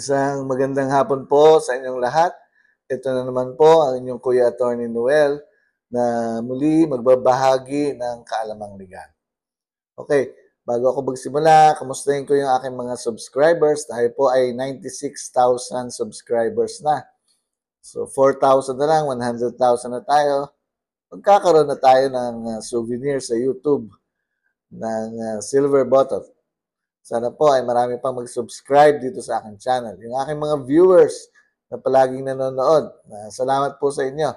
Isang magandang hapon po sa inyong lahat. Ito na naman po ang inyong Kuya Attorney Noel na muli magbabahagi ng kaalamang legal. Okay, bago ako magsimula, kamustahin ko yung aking mga subscribers. Dahil po ay 96,000 subscribers na. So 4,000 na lang, 100,000 na tayo. Magkakaroon na tayo ng souvenir sa YouTube ng silver button. Sana po ay marami pang mag-subscribe dito sa aking channel. Yung aking mga viewers na palaging nanonood, salamat po sa inyo.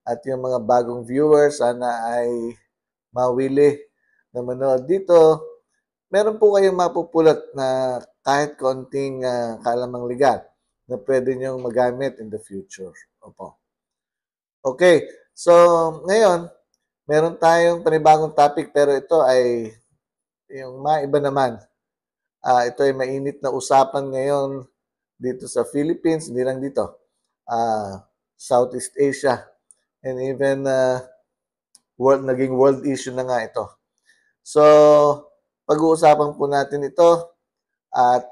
At yung mga bagong viewers, sana ay mawili na manood dito. Meron po kayong mapupulot na kahit konting kaalamang legal na pwede nyong magamit in the future. Opo. Okay, so ngayon, meron tayong panibagong topic pero ito ay yung maiba naman. Ito ay mainit na usapan ngayon dito sa Philippines, hindi lang dito, Southeast Asia, and even naging world issue na nga ito. So, pag-uusapan po natin ito at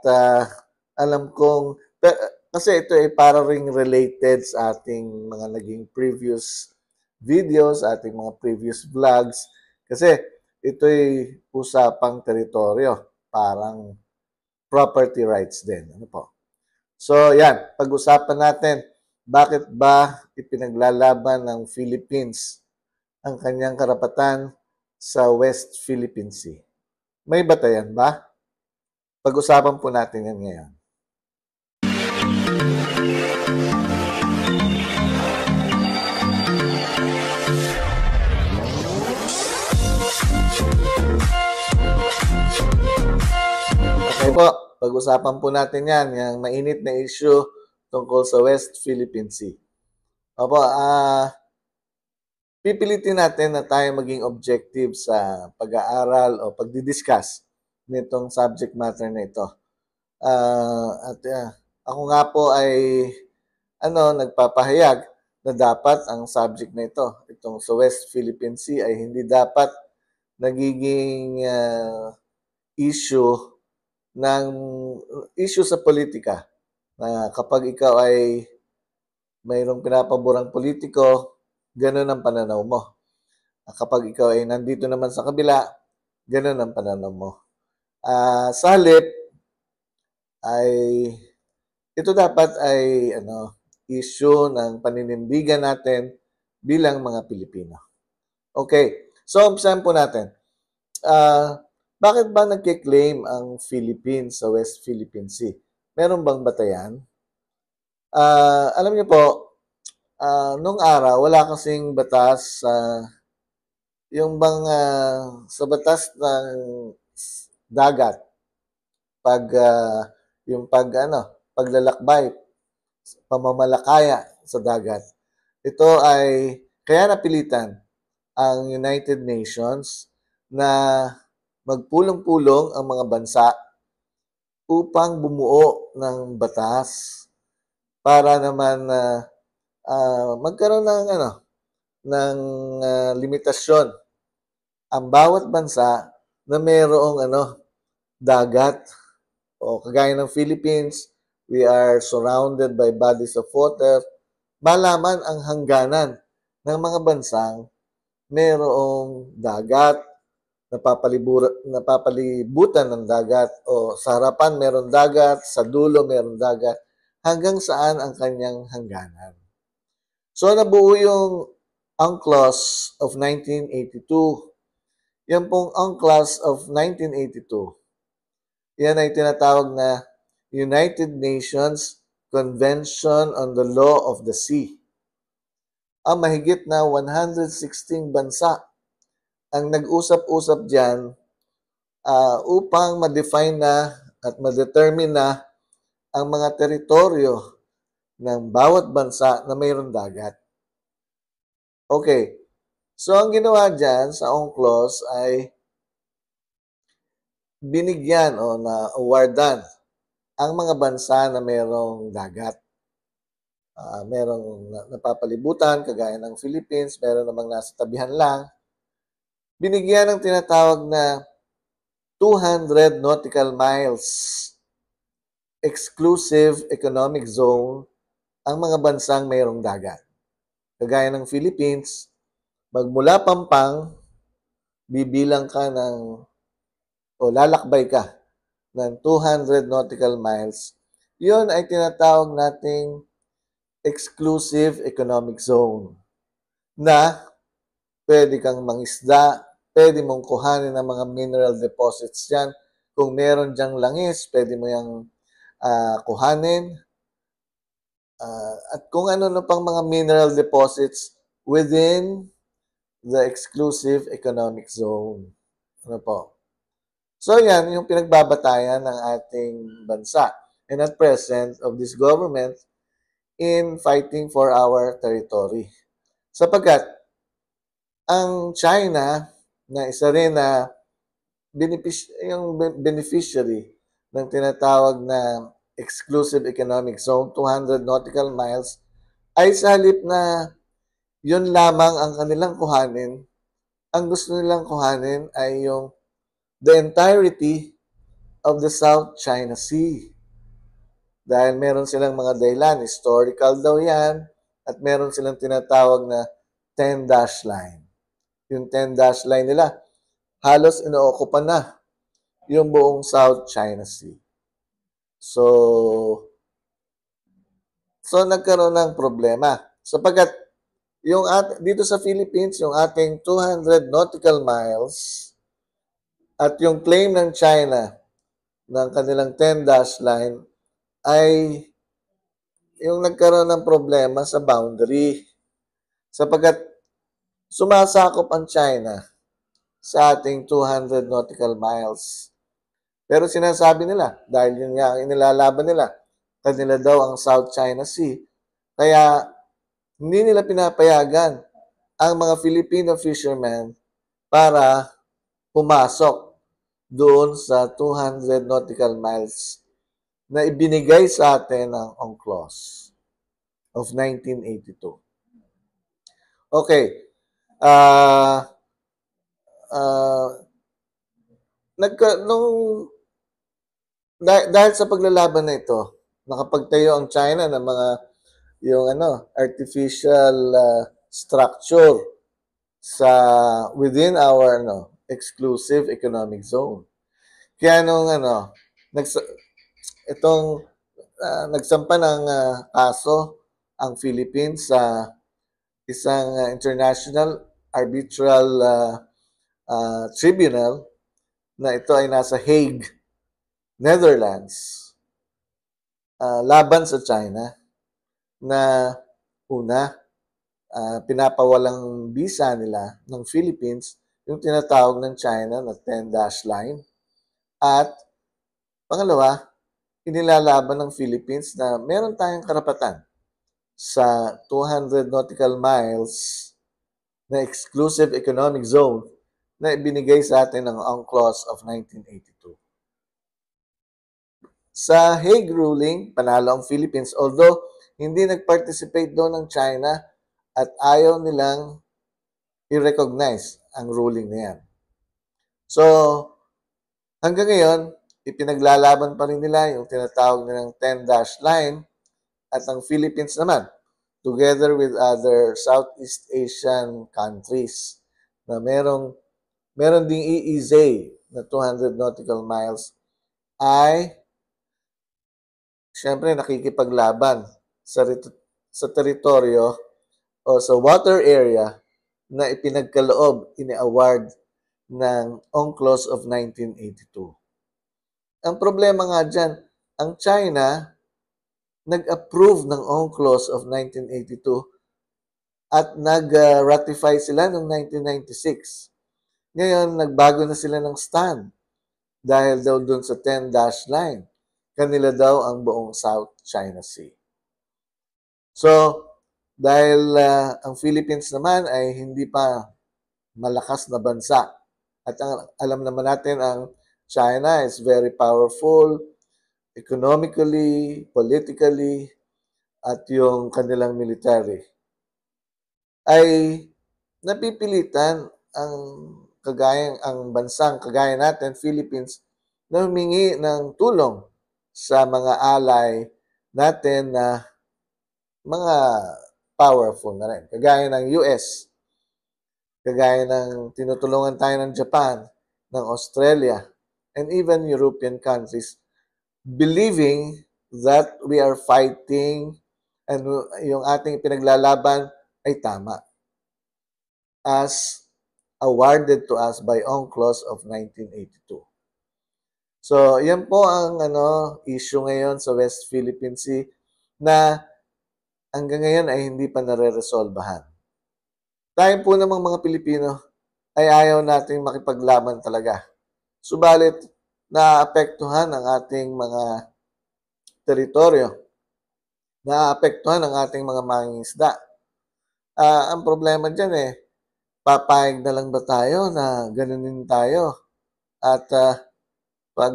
alam kong, kasi ito ay para ring related sa ating mga naging previous videos, ating mga previous vlogs, kasi ito ay usapang teritoryo. Parang property rights din. Ano po? So, yan. Pag-usapan natin, bakit ba ipinaglalaban ng Philippines ang kanyang karapatan sa West Philippine Sea? May batayan ba? Pag-usapan po natin yan ngayon. Okay po, pag-usapan po natin yan, yung mainit na issue tungkol sa West Philippine Sea. Opo, pipilitin natin na tayo maging objective sa pag-aaral o pagdidiscuss nitong subject matter na ito. Ako nga po ay nagpapahayag na dapat ang subject na ito, itong sa West Philippine Sea, ay hindi dapat nagiging issue sa politika, na kapag ikaw ay mayroong pinapaborang politiko, ganun ang pananaw mo. Kapag ikaw ay nandito naman sa kabila, ganun ang pananaw mo. Sa halip, ay ito dapat ay issue ng paninindigan natin bilang mga Pilipino. Okay, so umpisahan po natin. Bakit ba nagkiklaim ang Philippines sa West Philippine Sea? Meron bang batayan? Alam niyo po, nung araw, wala kasing batas yung bang sa batas ng dagat, paglalakbay, pamamalakaya sa dagat. Ito ay kaya napilitan ang United Nations na magpulong-pulong ang mga bansa upang bumuo ng batas para naman magkaroon ng limitasyon ang bawat bansa na mayroong dagat, o kagaya ng Philippines, we are surrounded by bodies of water. Malaman ang hangganan ng mga bansang mayroong dagat, napapalibutan ng dagat, o sa harapan meron dagat, sa dulo meron dagat, hanggang saan ang kanyang hangganan. So, nabuo yung UNCLOS of 1982. Yan pong UNCLOS of 1982, yan ay tinatawag na United Nations Convention on the Law of the Sea. Ang mahigit na 116 bansa ang nag-usap-usap dyan upang ma-define na at ma-determine na ang mga teritoryo ng bawat bansa na mayroong dagat. Okay, so ang ginawa dyan sa UNCLOS ay binigyan o na-awardan ang mga bansa na mayroong dagat. Merong napapalibutan, kagaya ng Philippines, meron namang nasa tabihan lang. Binigyan ng tinatawag na 200 nautical miles exclusive economic zone ang mga bansang mayroong dagat. Kagaya ng Philippines, magmula Pampang, bibilang ka ng o lalakbay ka ng 200 nautical miles. Yun ay tinatawag nating exclusive economic zone na pwede kang mangisda, pwede mong kuhanin ng mga mineral deposits dyan. Kung meron dyang langis, pwede mo yung kuhanin. At kung ano na pang mga mineral deposits within the exclusive economic zone. Ano po? So yan, yung pinagbabatayan ng ating bansa. And at present of this government in fighting for our territory. Sapagkat ang China na isa rin na yung beneficiary ng tinatawag na exclusive economic zone, 200 nautical miles, ay sa halip na yun lamang ang kanilang kuhanin, ang gusto nilang kuhanin ay yung the entirety of the South China Sea. Dahil meron silang mga dahilan, historical daw yan, at meron silang tinatawag na 10-dash line. Yung 10-dash line nila, halos inookupan na yung buong South China Sea. So nagkaroon ng problema. Sapagkat yung dito sa Philippines, yung ating 200 nautical miles at yung claim ng China ng kanilang 10-dash line ay yung nagkaroon ng problema sa boundary. Sapagkat sumasakop ang China sa ating 200 nautical miles. Pero sinasabi nila, dahil yun nga ang inilalaban nila, kanila daw ang South China Sea, kaya hindi nila pinapayagan ang mga Filipino fishermen para pumasok doon sa 200 nautical miles na ibinigay sa atin ng UNCLOS of 1982. Okay. Dahil sa paglalaban na ito, nakapagtayo ang China ng mga artificial structure sa within our exclusive economic zone. Kaya nagsampa ng kaso ang Philippines sa isang international arbitral tribunal na ito ay nasa Hague, Netherlands, laban sa China na una, pinapawalang visa nila ng Philippines yung tinatawag ng China na 10-dash line. At pangalawa, inilalaban ng Philippines na meron tayong karapatan sa 200 nautical miles na exclusive economic zone na ibinigay sa atin ng UNCLOS of 1982. Sa Hague ruling, panalo ang Philippines, although hindi nag-participate doon ng China at ayaw nilang i-recognize ang ruling na yan. So, hanggang ngayon, ipinaglalaban pa rin nila yung tinatawag nilang 10-dash line at ang Philippines naman, together with other Southeast Asian countries na meron ding EEZ na 200 nautical miles ay siyempre nakikipaglaban sa teritoryo o sa water area na ipinagkaloob, ini-award ng UNCLOS of 1982. Ang problema nga dyan, ang China nag-approve ng UNCLOS of 1982 at nag-ratify sila noong 1996. Ngayon, nagbago na sila ng stand dahil daw dun sa 10-dash line. Kanila daw ang buong South China Sea. So, dahil ang Philippines naman ay hindi pa malakas na bansa. At alam naman natin ang China is very powerful economically, politically, at yung kanilang military. Ay napipilitan ang bansang kagaya natin, Philippines, na humingi ng tulong sa mga ally natin na mga powerful na rin. Kagaya ng US, kagaya ng tinutulungan tayo ng Japan, ng Australia, and even European countries, believing that we are fighting and yung ating pinaglalaban ay tama as awarded to us by UNCLOS of 1982. So, yan po ang issue ngayon sa West Philippine Sea na hanggang ngayon ay hindi pa nare-resolbahan. Tayo po namang mga Pilipino ay ayaw nating makipaglaban talaga. Subalit, naapektuhan ang ating mga teritoryo, naapektuhan ang ating mga mangingisda. Ang problema dyan papayag na lang ba tayo na ganunin tayo? At pag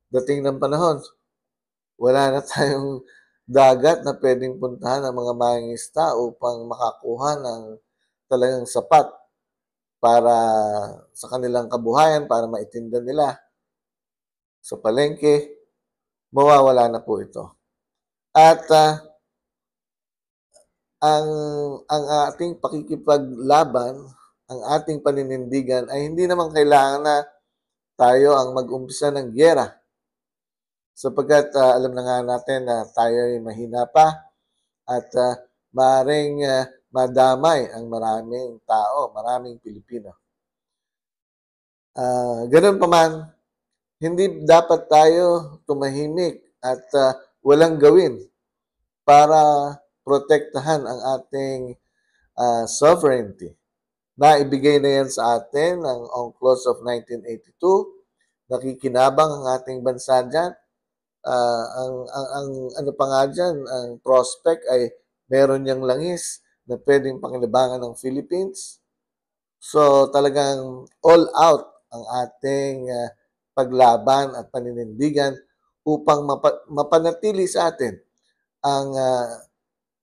dating ng panahon, wala na tayong dagat na pwedeng puntahan ng mga mangingisda upang makakuha ng talagang sapat para sa kanilang kabuhayan, para maitinda nila sa palengke, mawawala na po ito. At ang ating pakikipaglaban, ang ating paninindigan ay hindi naman kailangan na tayo ang mag-umpisa ng gyera. Sapagkat alam na nga natin na tayo ay mahina pa at maaaring madamay ang maraming tao, maraming Pilipino. Ganun pa man, hindi dapat tayo tumahimik at walang gawin para protektahan ang ating sovereignty. Naibigay na yan sa atin ng UNCLOS of 1982. Nakikinabang ang ating bansa dyan. Ang ano pa nga dyan, ang prospect ay meron niyang langis na pwedeng pakinabangan ng Philippines. So talagang all out ang ating paglaban at paninindigan upang mapanatili sa atin ang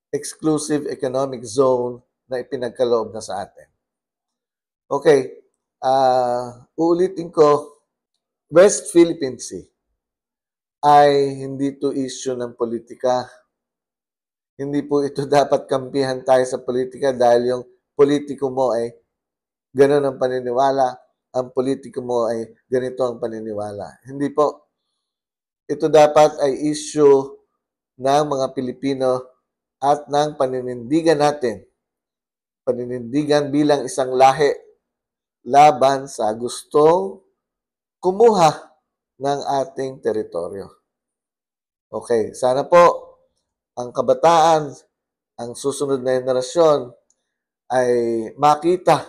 exclusive economic zone na ipinagkaloob na sa atin. Okay, uulitin ko, West Philippine Sea ay hindi to issue ng politika. Hindi po ito dapat kampihan tayo sa politika dahil yung politiko mo ay gano'n ang paniniwala, ang politiko mo ay ganito ang paniniwala. Hindi po. Ito dapat ay issue ng mga Pilipino at ng paninindigan natin. Paninindigan bilang isang lahi laban sa gustong kumuha ng ating teritoryo. Okay, sana po ang kabataan, ang susunod na henerasyon ay makita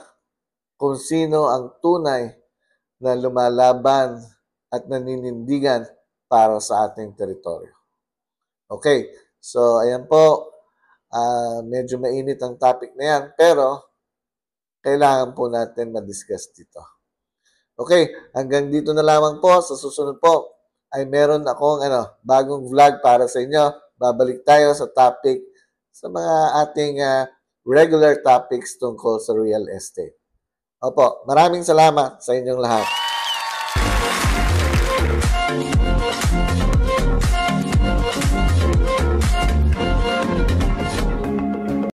kung sino ang tunay na lumalaban at naninindigan para sa ating teritoryo. Okay, so ayan po, medyo mainit ang topic na yan, pero kailangan po natin ma-discuss dito. Okay, hanggang dito na lamang po. Sa susunod po ay meron akong bagong vlog para sa inyo. Babalik tayo sa topic, sa mga ating regular topics tungkol sa real estate. Opo, maraming salamat sa inyong lahat.